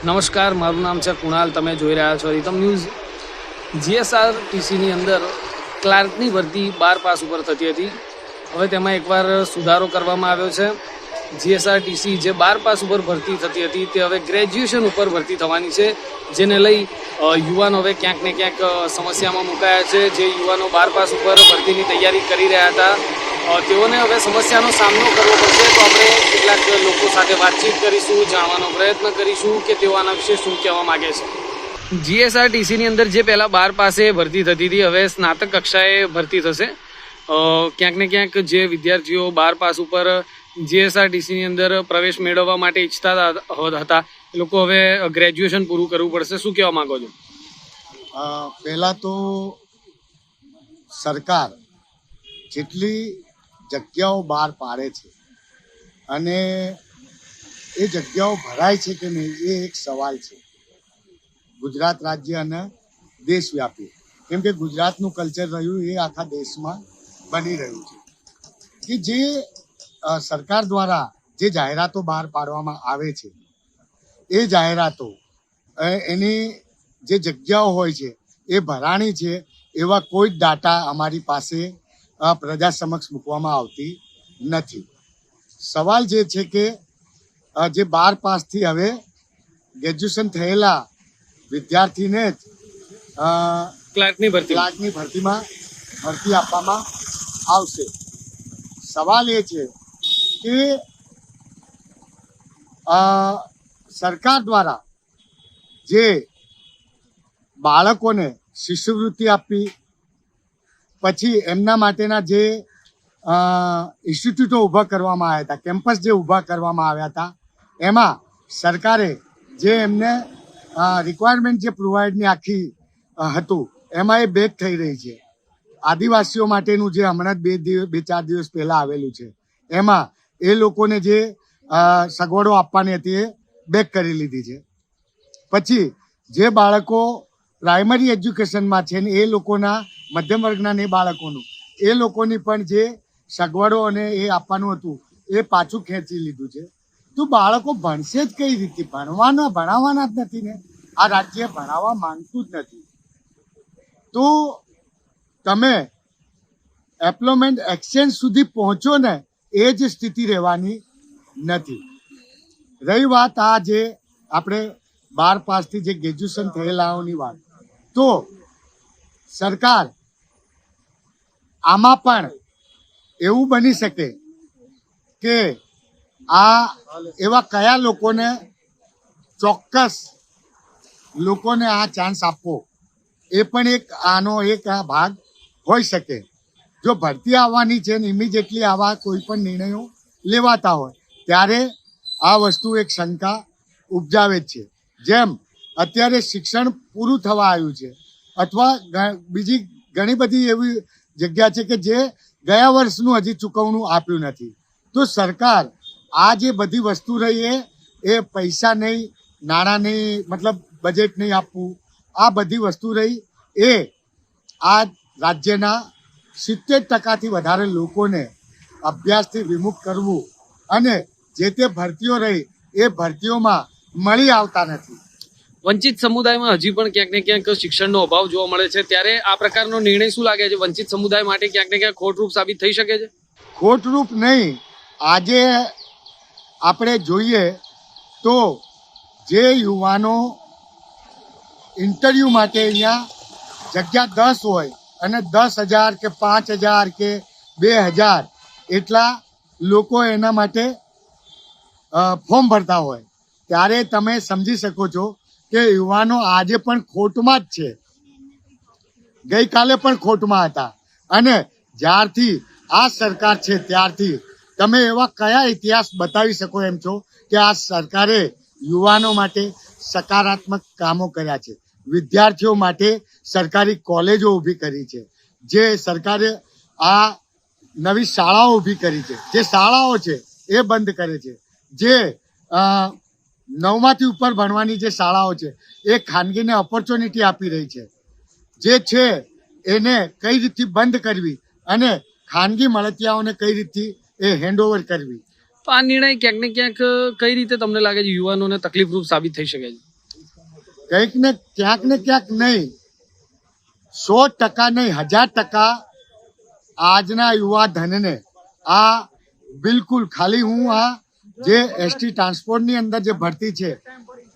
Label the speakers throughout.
Speaker 1: નમસ્કાર, મારું નામ છે કુણાલ. તમે જોઈ રહ્યા છો રીતમ ન્યૂઝ. જીએસઆરટીસીની અંદર ક્લાર્કની ભરતી 12 પાસ ઉપર થતી હતી. હવે તેમાં એકવાર સુધારો કરવામાં આવ્યો છે. જીએસઆરટીસી જે 12 પાસ ઉપર ભરતી થતી હતી તે હવે ગ્રેજ્યુએશન ઉપર ભરતી થવાની છે, જેને લઈ યુવાનો હવે ક્યાંક ને ક્યાંક સમસ્યામાં મુકાયા છે. જે યુવાનો 12 પાસ ઉપર ભરતીની તૈયારી કરી રહ્યા હતા તેઓને હવે સમસ્યાનો સામનો કરવો પડશે. તો આપણે કેટલાક લોકો સાથે વાતચીત કરીશું, જાણવાનો પ્રયત્ન કરીશું કે તેઓ આના વિશે શું કહેવા માગે છે. જીએસઆરટીસીની અંદર જે પહેલાં 12 પાસે ભરતી થતી હતી, હવે સ્નાતક કક્ષાએ ભરતી થશે. ક્યાંક ને ક્યાંક જે વિદ્યાર્થીઓ 12 પાસ ઉપર જીએસઆરટીસીની અંદર પ્રવેશ મેળવવા માટે ઈચ્છતા હતા એ લોકો હવે ગ્રેજ્યુએશન પૂરું કરવું પડશે. શું કહેવા માંગો છો?
Speaker 2: પહેલાં તો સરકાર જેટલી જગ્યાઓ બહાર પાડે છે અને એ જગ્યાઓ ભરાય છે કે નહીં એ એક સવાલ છે ગુજરાત રાજ્ય અને દેશવ્યાપી. કેમ કે ગુજરાતનું કલ્ચર રહ્યું એ આખા દેશમાં બની રહ્યું છે કે જે સરકાર દ્વારા જે જાહેરાતો બહાર પાડવામાં આવે છે એ જાહેરાતો એની જે જગ્યાઓ હોય છે એ ભરાણી છે એવા કોઈ જ ડાટા અમારી પાસે પ્રજા સમક્ષ મૂકવામાં આવતી નથી. સવાલ જે છે કે જે 12 પાસથી હવે ગ્રેજ્યુએશન થયેલા વિદ્યાર્થીને જ ક્લાર્કની ભરતીમાં ભરતી આપવામાં આવશે. સવાલ એ છે કે સરકાર દ્વારા જે બાળકોને શિષ્યવૃત્તિ આપવી, પછી એમના માટેના જે ઇન્સ્ટિટ્યૂટો ઊભા કરવામાં આવ્યા હતા, કેમ્પસ જે ઊભા કરવામાં આવ્યા હતા, એમાં સરકારે જે એમને રિક્વાયરમેન્ટ જે પ્રોવાઈડની આખી હતું એમાં એ બેક થઈ રહી છે. આદિવાસીઓ માટેનું જે હમણાં જ 2-4 દિવસ પહેલાં આવેલું છે એમાં એ લોકોને જે સગવડો આપવાની હતી એ બેક કરી લીધી છે. પછી જે બાળકો પ્રાઇમરી એજ્યુકેશનમાં છે ને એ લોકોના મધ્યમ વર્ગના ને બાળકોનું એ લોકોની પણ જે સગવડો અને એ આપવાનું હતું એ પાછું ખેંચી લીધું છે. તો બાળકો ભણશે જ કઈ રીતે? ભણાવવાના જ નથી ને. આ રાજ્ય ભણાવવા માંગતું જ નથી. તો તમે એમ્પ્લોયમેન્ટ એક્સચેન્જ સુધી પહોંચો ને એ જ સ્થિતિ રહેવાની નથી. રહી વાત આ જે આપણે 12 પાસથી જે ગ્રેજ્યુએશન થયેલાઓની વાત, તો સરકાર આમાં પણ એવું બની શકે કે આ એવા કયા લોકોને ચોક્કસ લોકોને આ ચાન્સ આપવો એ પણ એક આનો એક ભાગ હોઈ શકે. જો ભરતી આવવાની છે ને ઇમિડિયેટલી આવા કોઈ પણ નિર્ણયો લેવાતા હોય ત્યારે આ વસ્તુ એક શંકા ઉપજાવે છે. જેમ અત્યારે શિક્ષણ પૂરું થવા આવ્યું છે અથવા બીજી ઘણી બધી એવી જગ્યા છે કે જે ગયા વર્ષનું હજી ચૂકવણું આપ્યું નથી. તો સરકાર આ જે બધી વસ્તુ રહી એ પૈસા નહીં, નાણાં નહીં, મતલબ બજેટ નહીં આપવું, આ બધી વસ્તુ રહી એ આ રાજ્યના 70% વધારે લોકોને અભ્યાસથી વિમુખ કરવું અને જે તે ભરતીઓ રહી એ ભરતીઓમાં મળી આવતા નથી.
Speaker 1: વંચિત સમુદાયમાં હજી પણ ક્યાંક ને ક્યાંક શિક્ષણનો અભાવ જોવા મળે છે, ત્યારે આ પ્રકારનો નિર્ણય શું લાગે છે? વંચિત સમુદાય માટે ક્યાંક ને ક્યાંક ખોટરૂપ સાબિત થઈ શકે છે?
Speaker 2: ખોટરૂપ નહીં. આજે આપણે જોઈએ તો જે યુવાનો ઇન્ટરવ્યૂ માટે અહીંયા જગ્યા 10 હોય અને 10,000 કે 5,000 કે 2,000 એટલા લોકો એના માટે ફોર્મ ભરતા હોય ત્યારે તમે સમજી શકો છો કે યુવાનો આજે પણ ખોટમાં જ છે, ગઈકાલે પણ ખોટમાં હતા. અને જ્યારથી આ સરકાર છે ત્યારથી તમે એવા કયા ઇતિહાસ બતાવી શકો એમ છો કે આ સરકારે યુવાનો માટે સકારાત્મક કામો કર્યા છે, વિદ્યાર્થીઓ માટે સરકારી કોલેજો ઊભી કરી છે, જે સરકારે આ નવી શાળાઓ ઊભી કરી છે, જે શાળાઓ છે એ બંધ કરે છે, જે 9માંથી ઉપર ભણવાની જે શાળાઓ છે એ ખાનગીને ઓપોર્ચ્યુનિટી આપી રહી છે, જે છે એને કઈ રીતથી બંધ કરવી અને ખાનગી મળતિયાઓને કઈ રીતથી એ હેન્ડઓવર કરવી.
Speaker 1: તો આ નિર્ણય ક્યાંક ને ક્યાંક કઈ રીતે તમને લાગે છે યુવાનોને તકલીફરૂપ સાબિત થઈ શકે છે?
Speaker 2: કંઈક ને ક્યાંક નહીં 100% નહીં 1000% આજના યુવા ધનને આ બિલકુલ ખાલી હું આ જે એસટી ટ્રાન્સપોર્ટની અંદર જે ભરતી છે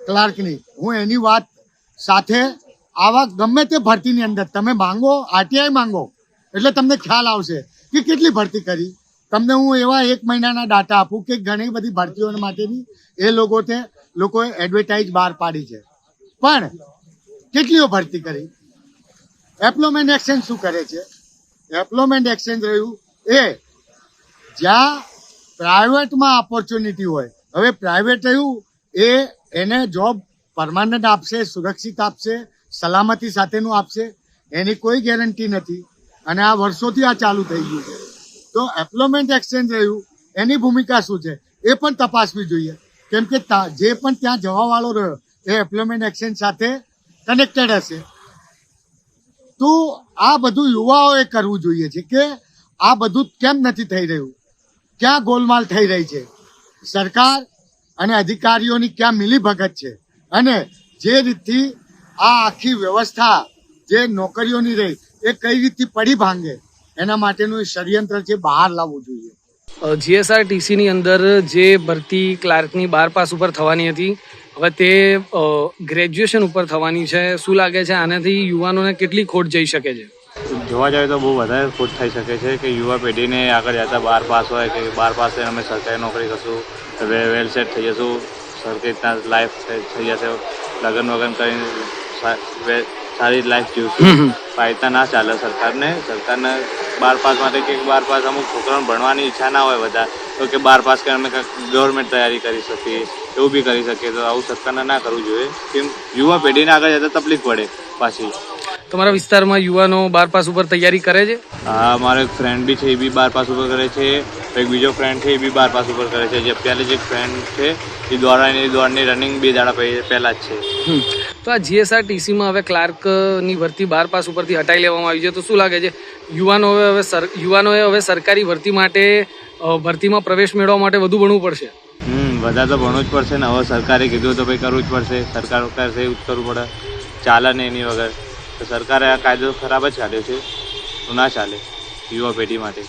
Speaker 2: ક્લાર્કની, હું એની વાત સાથે આવા ગમે તે ભરતીની અંદર તમે માંગો, આરટીઆઈ માંગો એટલે તમને ખ્યાલ આવશે કે કેટલી ભરતી કરી. તમને હું એવા 1 મહિનાના ડાટા આપું કે ઘણી બધી ભરતીઓ માટેની એ લોકોએ એડવર્ટાઇઝ બહાર પાડી છે, પણ કેટલીઓ ભરતી કરી. એમ્પ્લોયમેન્ટ એક્સચેન્જ શું કરે છે? એમ્પ્લોયમેન્ટ એક્સચેન્જ રહ્યું એ જ્યાં પ્રાઇવેટમાં ઓપોર્ચ્યુનિટી હોય, હવે પ્રાઇવેટ રહ્યું એ એને જોબ પરમાનન્ટ આપશે, સુરક્ષિત આપશે, સલામતી સાથેનું આપશે, એની કોઈ ગેરંટી નથી. અને આ વર્ષોથી આ ચાલુ થઈ ગયું છે. તો એમ્પ્લોયમેન્ટ એક્સચેન્જ રહ્યું એની ભૂમિકા શું છે એ પણ તપાસવી જોઈએ, કેમ કે જે પણ ત્યાં જવાવાળો રહ્યો એ એમ્પ્લોયમેન્ટ એક્સચેન્જ સાથે કનેક્ટેડ હશે. તો આ બધું યુવાઓએ કરવું જોઈએ છે કે આ બધું કેમ નથી થઈ રહ્યું, ક્યાં ગોલમાલ થઈ રહી છે, સરકાર અને અધિકારીઓની ક્યાં મિલીભગત છે, અને જે રીતથી આ આખી વ્યવસ્થા જે નોકરીઓની રહી એ કઈ રીતથી પડી ભાંગે એના માટેનું ષડયંત્ર છે બહાર લાવવું જોઈએ.
Speaker 1: જીએસઆરટીસી ની અંદર જે ભરતી ક્લાર્કની 12 પાસ ઉપર થવાની હતી, હવે તે ગ્રેજ્યુએશન ઉપર થવાની છે. શું લાગે છે આનાથી યુવાનોને કેટલી ખોટ જઈ શકે છે?
Speaker 3: જોવા જાય તો બહુ વધારે ખોટ થઈ શકે છે કે યુવા પેઢીને આગળ જતા 12 પાસ હોય કે 12 પાસ થઈને અમે સરકારી નોકરી કરશું, વેલ સેટ થઈ જશું, સરખી રીતના લાઈફ થઈ જશે, લગ્ન વગન કરીને સારી લાઈફ જીવશું. ફાયદા ના ચાલે. સરકારને 12 પાસ માટે કે 12 પાસ અમુક છોકરાઓને ભણવાની ઈચ્છા ના હોય બધા, તો કે 12 પાસ કરીને અમે ગવર્મેન્ટ તૈયારી કરી શકીએ, એવું બી કરી શકીએ. તો આવું સરકારને ના કરવું જોઈએ, કેમ યુવા પેઢીને આગળ જતા તકલીફ પડે પાછી.
Speaker 1: તમારા વિસ્તારમાં યુવાનો 12 પાસ ઉપર તૈયારી કરે છે?
Speaker 3: હા, મારો એક ફ્રેન્ડ બી છે, એ બી 12 પાસ ઉપર કરે છે. એક બીજો ફ્રેન્ડ છે, એ બી 12 પાસ ઉપર કરે છે. જે પહેલે જે ફ્રેન્ડ છે એ દોડની રનિંગ 2 દાડા પહેલા જ છે.
Speaker 1: તો આ જીએસઆરટીસીમાં હવે ક્લાર્કની ભરતી 12 પાસ ઉપરથી હટાવી લેવામાં આવી છે, તો શું લાગે છે યુવાનોએ હવે સરકારી ભરતીમાં પ્રવેશ મેળવવા માટે વધુ ભણવું પડશે?
Speaker 3: વધારે તો ભણવું જ પડશે ને. હવે સરકારે કીધું તો ભાઈ કરવું જ પડશે. સરકાર કરશે એવું જ કરવું પડે, ચાલે ને એની વગર. તો સરકારે આ કાયદો ખરાબ જ કાઢ્યો છે, તો ના ચાલે યુવા પેઢી માટે.